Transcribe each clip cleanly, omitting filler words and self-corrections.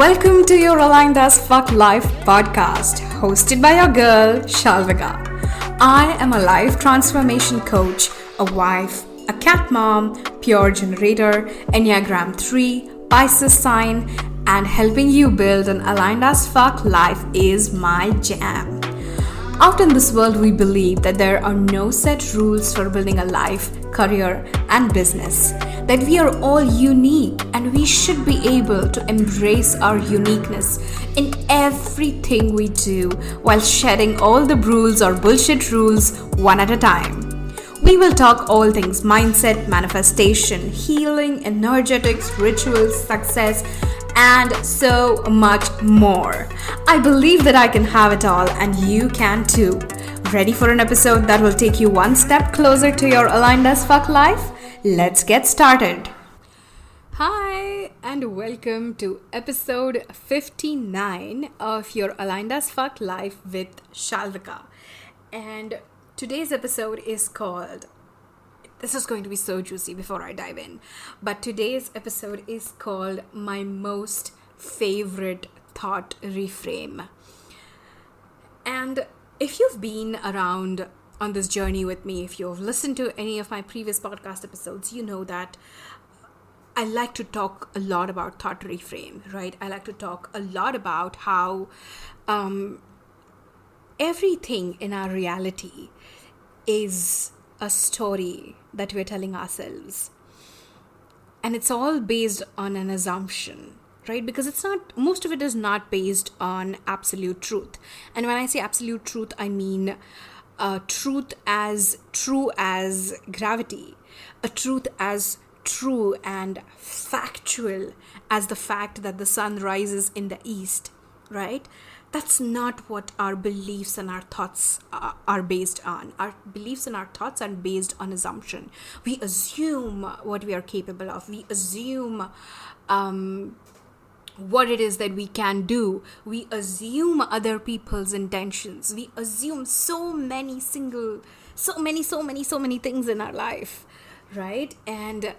Welcome to your Aligned as Fuck Life podcast, hosted by your girl, Shalvika. I am a life transformation coach, a wife, a cat mom, pure generator, Enneagram 3, Pisces sign, and helping you build an aligned as fuck life is my jam. Out in this world, we believe that there are no set rules for building a life, career, and business. That we are all unique and we should be able to embrace our uniqueness in everything we do while shedding all the rules or bullshit rules one at a time. We will talk all things mindset, manifestation, healing, energetics, rituals, success, and so much more. I believe that I can have it all and you can too. Ready for an episode that will take you one step closer to your aligned as fuck life? Let's get started. Hi and welcome to episode 59 of your aligned as fuck life with Shalvika. And today's episode is called, this is going to be so juicy before I dive in, but today's episode is called My Most Favorite Thought Reframe. And if you've been around on this journey with me, if you've listened to any of my previous podcast episodes, you know that I like to talk a lot about thought reframe, right? I like to talk a lot about how everything in our reality is a story that we're telling ourselves. And it's all based on an assumption, right? Because it's not, most of it is not based on absolute truth. And when I say absolute truth, I mean truth as true as gravity, a truth as true and factual as the fact that the sun rises in the east, right? That's not what our beliefs and our thoughts are based on. Our beliefs and our thoughts are based on assumption. We assume what we are capable of. We assume what it is that we can do. We assume other people's intentions. We assume so many things in our life, right? And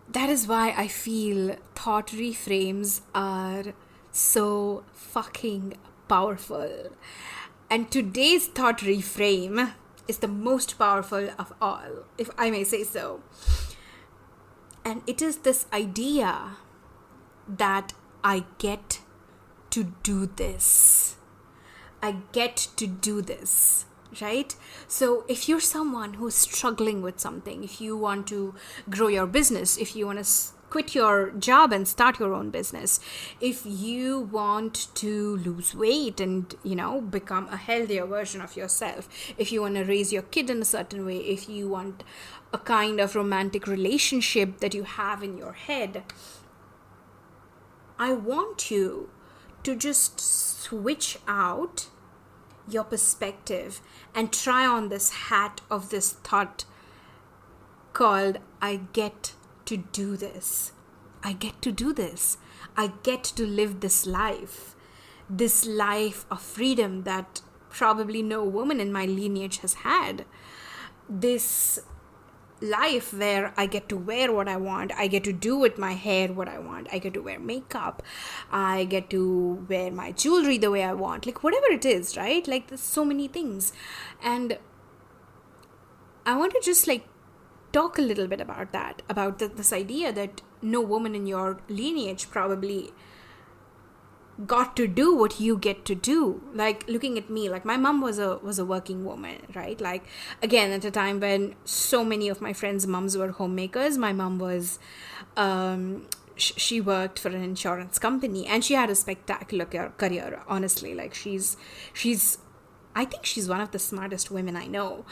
that is why I feel thought reframes are so fucking powerful. And today's thought reframe is the most powerful of all, if I may say so. And it is this idea that I get to do this. I get to do this, right? So if you're someone who's struggling with something, if you want to grow your business, if you want to quit your job and start your own business, if you want to lose weight and, become a healthier version of yourself, if you want to raise your kid in a certain way, if you want a kind of romantic relationship that you have in your head, I want you to just switch out your perspective and try on this hat of this thought called I get to do this. I get to do this. I get to live this life of freedom that probably no woman in my lineage has had. This life where I get to wear what I want. I get to do with my hair what I want. I get to wear makeup. I get to wear my jewelry the way I want. Like whatever it is, right? Like there's so many things. And I want to just talk a little bit about that, about this idea that no woman in your lineage probably got to do what you get to do. Like looking at me, like my mom was a working woman, right? Like again, at a time when so many of my friends' moms were homemakers, my mom was she worked for an insurance company and she had a spectacular career, honestly. Like she's I think she's one of the smartest women I know.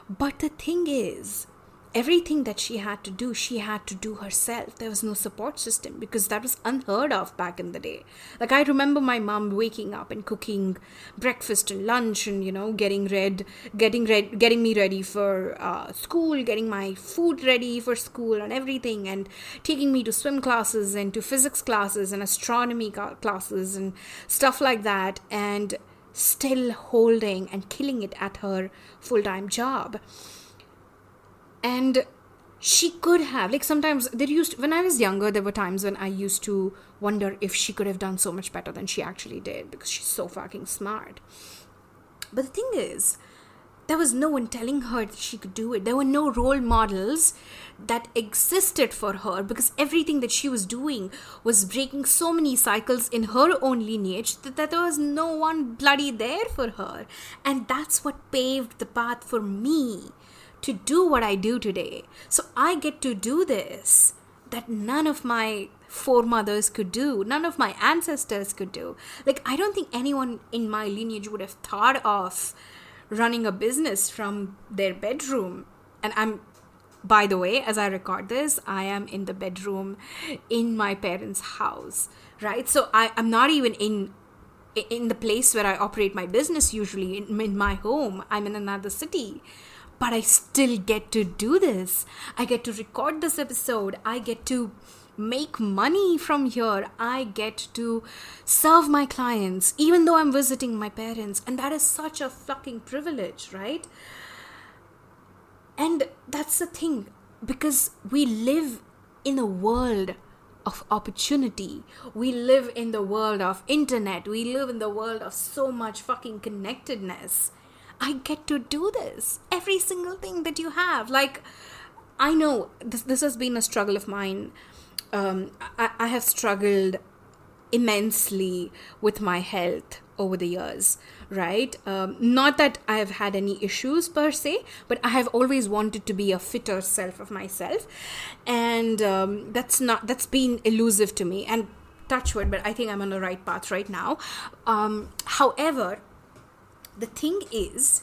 But the thing is, everything that she had to do herself. There was no support system because that was unheard of back in the day. Like I remember my mom waking up and cooking breakfast and lunch and, getting me ready for school, getting my food ready for school and everything, and taking me to swim classes and to physics classes and astronomy classes and stuff like that, and still holding and killing it at her full-time job. And she could have, like, sometimes when I was younger, there were times when I used to wonder if she could have done so much better than she actually did, because she's so fucking smart. But the thing is, there was no one telling her that she could do it. There were no role models that existed for her, because everything that she was doing was breaking so many cycles in her own lineage that there was no one bloody there for her. And that's what paved the path for me to do what I do today. So I get to do this that none of my foremothers could do, none of my ancestors could do. Like, I don't think anyone in my lineage would have thought of running a business from their bedroom. And by the way, as I record this, I am in the bedroom in my parents' house, right? So I'm not even in the place where I operate my business usually, in my home. I'm in another city. But I still get to do this. I get to record this episode. I get to make money from here. I get to serve my clients, even though I'm visiting my parents. And that is such a fucking privilege, right? And that's the thing, because we live in a world of opportunity. We live in the world of internet. We live in the world of so much fucking connectedness. I get to do this. Every single thing that you have. Like, I know this has been a struggle of mine. I have struggled immensely with my health over the years, right? Not that I have had any issues per se, but I have always wanted to be a fitter self of myself. And that's been elusive to me. And touch wood, but I think I'm on the right path right now. However, the thing is,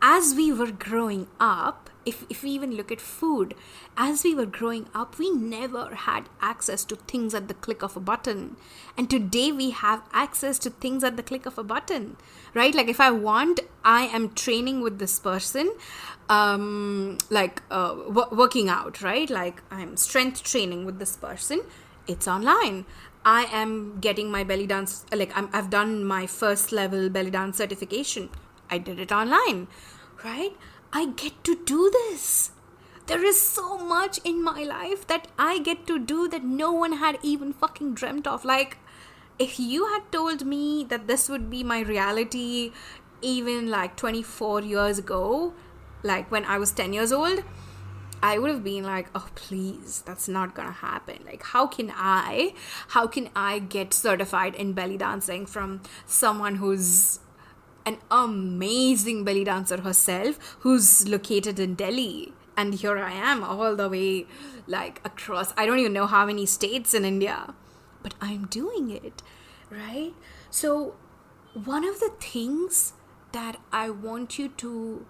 as we were growing up, if we even look at food, as we were growing up, we never had access to things at the click of a button. And today we have access to things at the click of a button, right? Like, if I want, I am training with this person, working out, right? Like, I'm strength training with this person. It's online. I am getting my belly dance, I've done my first level belly dance certification. I did it online, right? I get to do this. There is so much in my life that I get to do that no one had even fucking dreamt of. Like, if you had told me that this would be my reality even like 24 years ago, like when I was 10 years old, I would have been like, oh, please, that's not gonna happen. Like, how can I get certified in belly dancing from someone who's an amazing belly dancer herself, who's located in Delhi? And here I am, all the way like across, I don't even know how many states in India, but I'm doing it, right? So one of the things that I want you to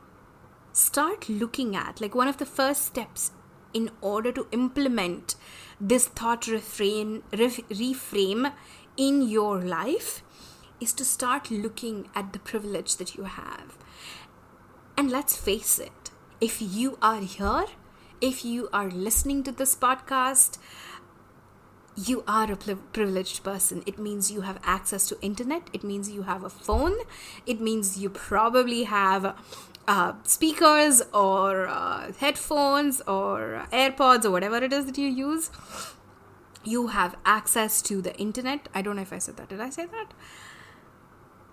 start looking at, like one of the first steps in order to implement this thought reframe in your life, is to start looking at the privilege that you have. And let's face it, if you are here, if you are listening to this podcast, you are a privileged person. It means you have access to internet. It means you have a phone. It means you probably have speakers or headphones or AirPods or whatever it is that you use. You have access to the internet. I don't know if I said that. Did I say that?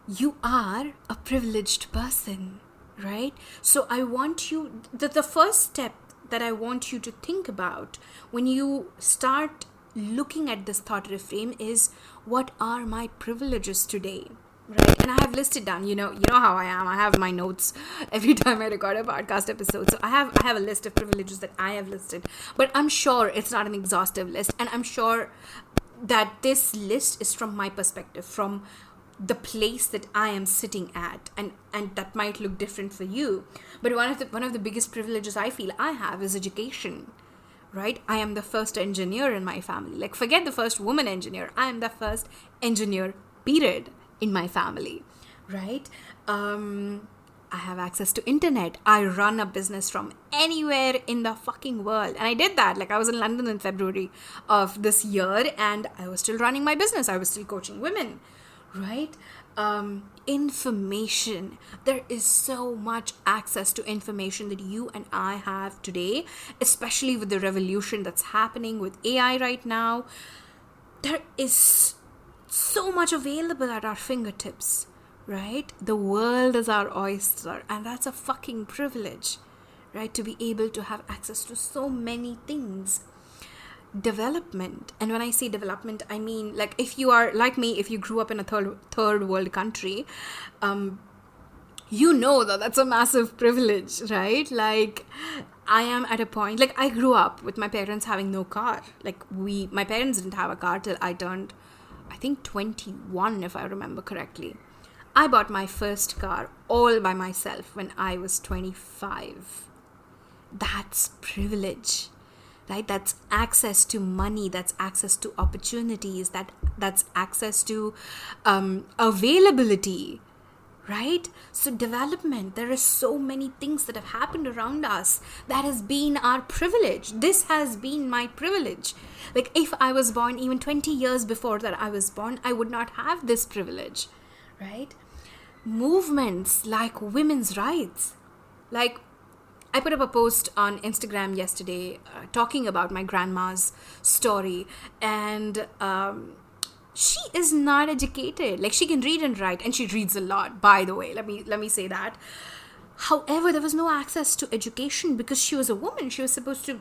You are a privileged person, right? So I want you, the first step that I want you to think about when you start looking at this thought reframe is, what are my privileges today? Right? And I have listed down, you know how I am. I have my notes every time I record a podcast episode. So I have a list of privileges that I have listed, but I'm sure it's not an exhaustive list. And I'm sure that this list is from my perspective, from the place that I am sitting at, and that might look different for you. But one of the biggest privileges I feel I have is education. Right? I am the first engineer in my family. Like, forget the first woman engineer. I am the first engineer, period, in my family. Right? I have access to internet. I run a business from anywhere in the fucking world. And I did that. Like, I was in London in February of this year, and I was still running my business. I was still coaching women. Right? information. There is so much access to information that you and I have today, especially with the revolution that's happening with AI right now. There is so much available at our fingertips, right? The world is our oyster, and that's a fucking privilege, right? To be able to have access to so many things. Development, and when I say development, I mean, like, if you are like me, if you grew up in a third world country, you know that that's a massive privilege, right? Like, I am at a point, like, I grew up with my parents having no car. Like, my parents didn't have a car till I turned, I think, 21, if I remember correctly. I bought my first car all by myself when I was 25. That's privilege, right? That's access to money, that's access to opportunities, that's access to availability, right? So development, there is so many things that have happened around us that has been our privilege. This has been my privilege. Like, if I was born even 20 years before that I was born, I would not have this privilege, right? Movements like women's rights. Like, I put up a post on Instagram yesterday talking about my grandma's story, and she is not educated. Like, she can read and write, and she reads a lot, by the way. Let me say that. However, there was no access to education because she was a woman. She was supposed to,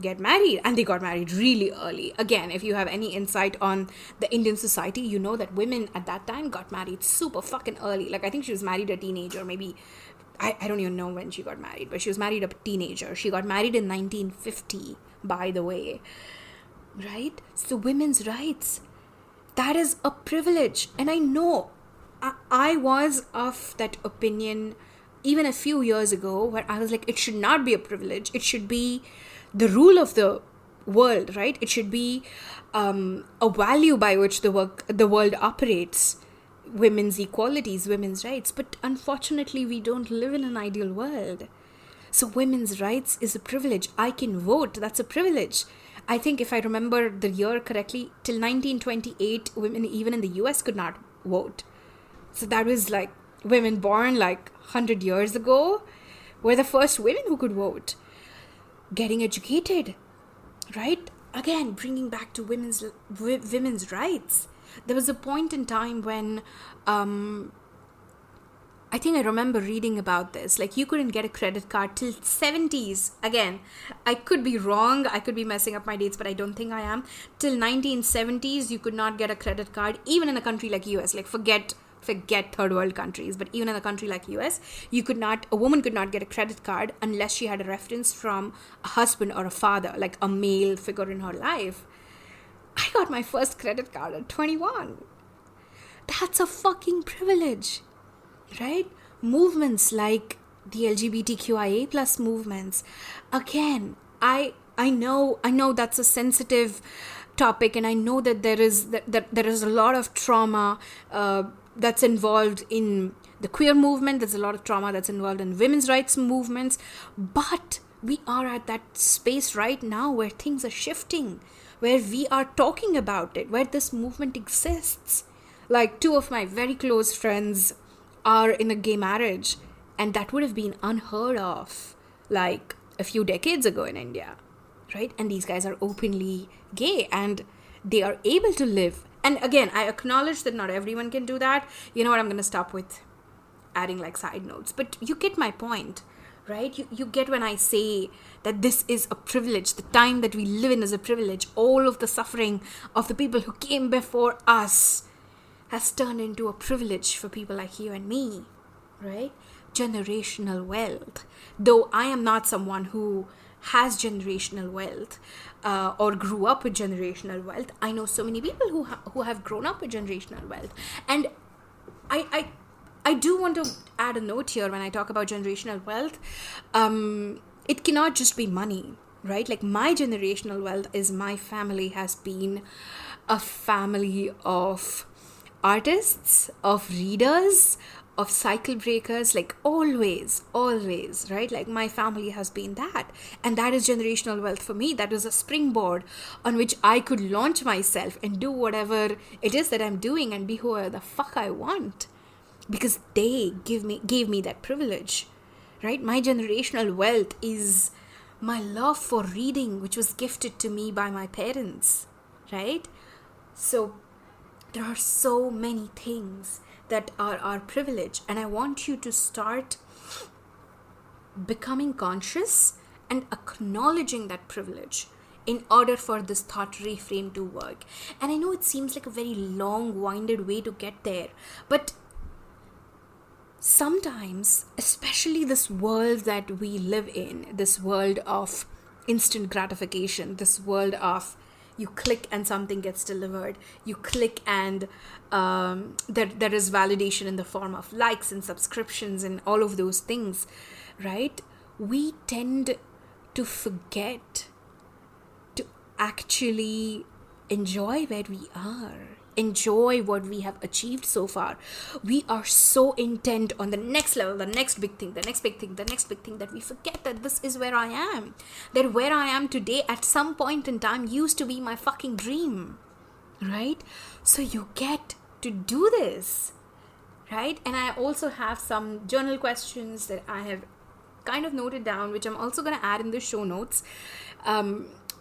get married, and they got married really early. Again, if you have any insight on the Indian society, you know that women at that time got married super fucking early. Like, I think she was married a teenager, maybe. I don't even know when she got married, but she was married a teenager. She got married in 1950, by the way, right? So women's rights, that is a privilege. And I know I was of that opinion even a few years ago, where I was like, it should not be a privilege. It should be the rule of the world, right? It should be a value by which the world operates. Women's equalities, women's rights. But unfortunately, we don't live in an ideal world. So women's rights is a privilege. I can vote. That's a privilege. I think, if I remember the year correctly, till 1928, women even in the US could not vote. So that was like, women born like 100 years ago were the first women who could vote. Getting educated, right? Again, bringing back to women's rights. There was a point in time when I think I remember reading about this. Like, you couldn't get a credit card till 70s. Again, I could be wrong. I could be messing up my dates, but I don't think I am. Till 1970s, you could not get a credit card, even in a country like US. Like, forget third world countries, but even in a country like US, a woman could not get a credit card unless she had a reference from a husband or a father, like a male figure in her life. I got my first credit card at 21. That's a fucking privilege, right? Movements like the LGBTQIA plus movements. Again, I know that's a sensitive topic, and I know that there is a lot of trauma that's involved in the queer movement. There's a lot of trauma that's involved in women's rights movements, but we are at that space right now where things are shifting, where we are talking about it, where this movement exists. Like, two of my very close friends are in a gay marriage, and that would have been unheard of like a few decades ago in India, right? And these guys are openly gay, and they are able to live. And again, I acknowledge that not everyone can do that. You know what? I'm going to stop with adding like side notes, but you get my point, right? You get when I say that this is a privilege. The time that we live in is a privilege. All of the suffering of the people who came before us has turned into a privilege for people like you and me, right? Generational wealth. Though I am not someone who has generational wealth or grew up with generational wealth, I know so many people who have grown up with generational wealth. And I do want to add a note here when I talk about generational wealth. It cannot just be money, right? Like, my generational wealth is my family has been a family of artists, of readers, of cycle breakers, like always, right? Like my family has been that. And that is generational wealth for me. That is a springboard on which I could launch myself and do whatever it is that I'm doing and be whoever the fuck I want. Because they gave me that privilege, right? My generational wealth is my love for reading, which was gifted to me by my parents, right? So there are so many things that are our privilege, and I want you to start becoming conscious and acknowledging that privilege in order for this thought reframe to work. And I know it seems like a very long-winded way to get there, but sometimes, especially this world that we live in, this world of instant gratification, this world of you click and something gets delivered, you click and there is validation in the form of likes and subscriptions and all of those things, right? We tend to forget to actually enjoy where we are, enjoy what we have achieved so far. We are so intent on the next level, the next big thing, the next big thing, the next big thing, that we forget that this is where I am. That where I am today at some point in time used to be my fucking dream, right? So you get to do this, right? And I also have some journal questions that I have kind of noted down, which I'm also going to add in the show notes.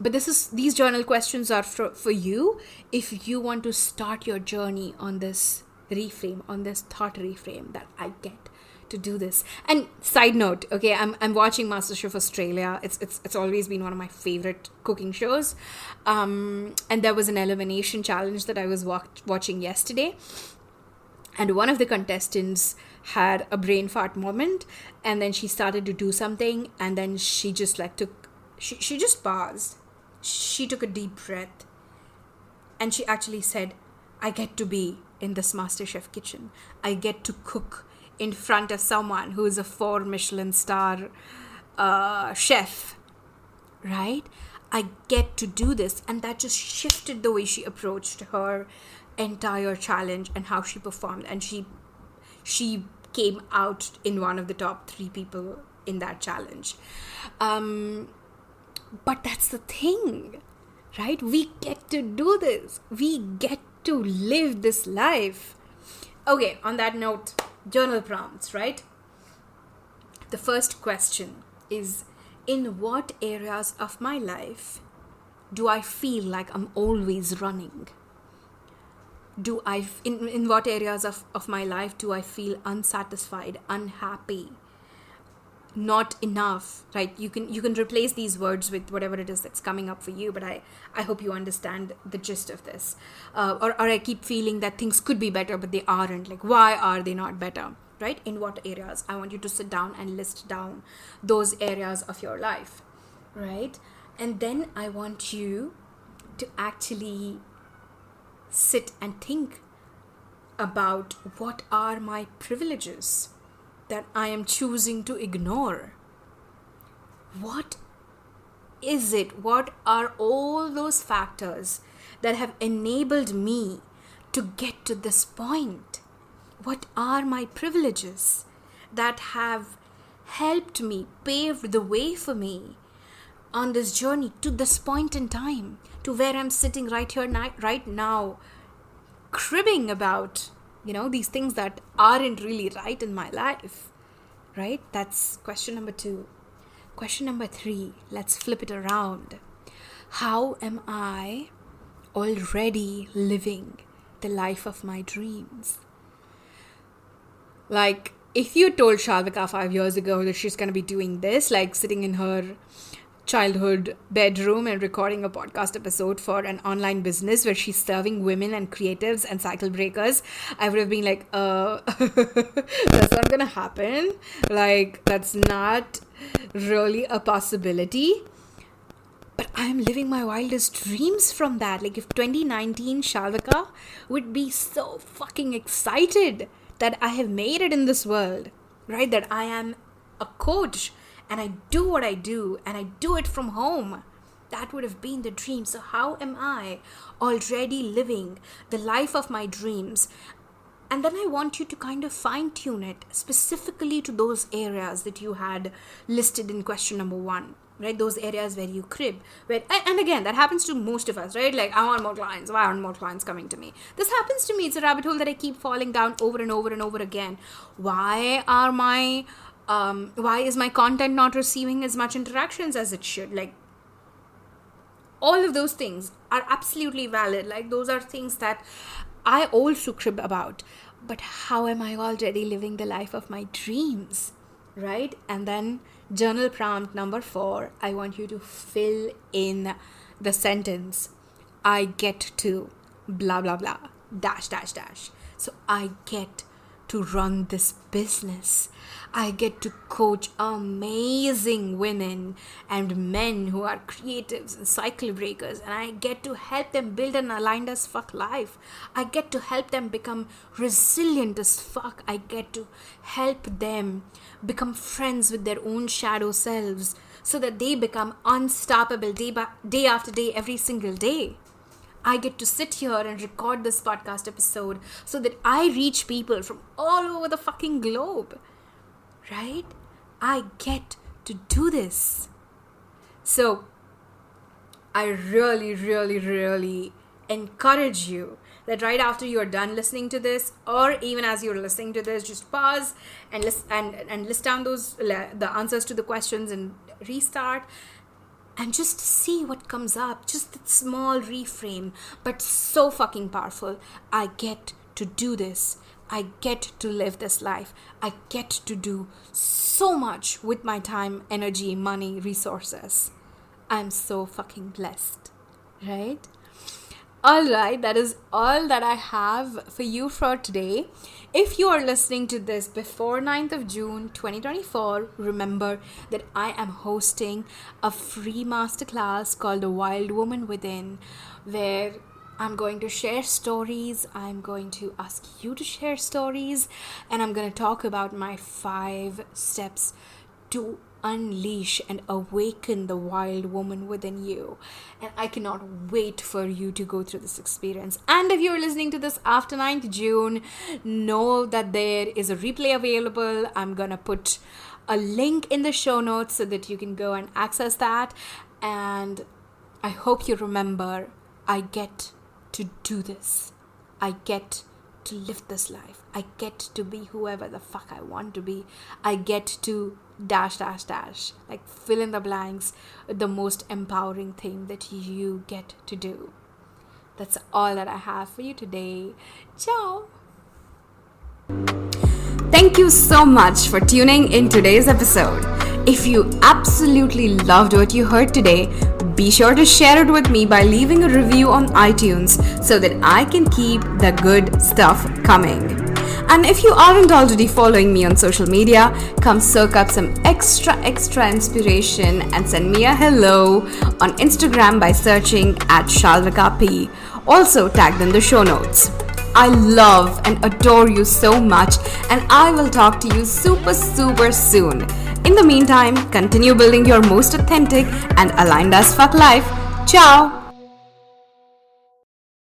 But these journal questions are for you if you want to start your journey on this reframe, on this thought reframe, that I get to do this. And side note, okay, I'm watching MasterChef Australia. It's always been one of my favorite cooking shows. And there was an elimination challenge that I was watching yesterday. And one of the contestants had a brain fart moment, and then she started to do something, and then she just she just paused. She took a deep breath, and she actually said, I get to be in this MasterChef kitchen. I get to cook in front of someone who is a 4 Michelin star chef, right? I get to do this. And that just shifted the way she approached her entire challenge and how she performed. And she came out in one of the top 3 people in that challenge. But that's the thing, right? We get to do this. We get to live this life. Okay, on that note, journal prompts, right? The first question is, in what areas of my life do I feel like I'm always running? In what areas of my life do I feel unsatisfied, unhappy, not enough, right? You can replace these words with whatever it is that's coming up for you, but I hope you understand the gist of this. Or I keep feeling that things could be better, but they aren't. Like, why are they not better, right? In what areas? I want you to sit down and list down those areas of your life, right? And then I want you to actually sit and think about, what are my privileges that I am choosing to ignore? What is it? What are all those factors that have enabled me to get to this point? What are my privileges that have helped me, paved the way for me on this journey to this point in time, to where I'm sitting right here, right now, cribbing about, these things that aren't really right in my life, right? That's question number 2. Question number 3, let's flip it around. How am I already living the life of my dreams? Like, if you told Shalvika 5 years ago that she's going to be doing this, like sitting in her childhood bedroom and recording a podcast episode for an online business where she's serving women and creatives and cycle breakers, I would have been like, that's not gonna happen. Like, that's not really a possibility. But I'm living my wildest dreams from that. Like, if 2019 Shalvika would be so fucking excited that I have made it in this world, right? That I am a coach and I do what I do, and I do it from home. That would have been the dream. So how am I already living the life of my dreams? And then I want you to kind of fine tune it specifically to those areas that you had listed in question number 1. Right, those areas where you crib, and again, that happens to most of us, right? Like, I want more clients. Why aren't more clients coming to me? This happens to me. It's a rabbit hole that I keep falling down over and over and over again. Why is my content not receiving as much interactions as it should? Like, all of those things are absolutely valid. Like, those are things that I also crib about. But how am I already living the life of my dreams? Right? And then journal prompt number 4, I want you to fill in the sentence, I get to blah blah blah dash dash dash. So I get to run this business. I get to coach amazing women and men who are creatives and cycle breakers, and I get to help them build an aligned as fuck life. I get to help them become resilient as fuck. I get to help them become friends with their own shadow selves so that they become unstoppable day after day, every single day. I get to sit here and record this podcast episode so that I reach people from all over the fucking globe. Right? I get to do this. So I really, really, really encourage you that right after you're done listening to this, or even as you're listening to this, just pause and list down the answers to the questions and restart. And just see what comes up. Just a small reframe, but so fucking powerful. I get to do this. I get to live this life. I get to do so much with my time, energy, money, resources. I'm so fucking blessed. Right? Alright, that is all that I have for you for today. If you are listening to this before 9th of June 2024, remember that I am hosting a free masterclass called The Wild Woman Within, where I'm going to share stories, I'm going to ask you to share stories, and I'm going to talk about my 5 steps to unleash and awaken the wild woman within you. And I cannot wait for you to go through this experience. And if you're listening to this after 9th June, know that there is a replay available. I'm gonna put a link in the show notes so that you can go and access that. And I hope you remember, I get to do this. I get to live this life. I get to be whoever the fuck I want to be. I get to dash dash dash, like fill in the blanks, the most empowering thing that you get to do. That's all that I have for you today. Ciao. Thank you so much for tuning in today's episode. If you absolutely loved what you heard today, be sure to share it with me by leaving a review on iTunes so that I can keep the good stuff coming. And if you aren't already following me on social media, come soak up some extra inspiration and send me a hello on Instagram by searching @ShalvikaP, also tagged in the show notes. I love and adore you so much, and I will talk to you super soon. In the meantime, continue building your most authentic and aligned as fuck life. Ciao!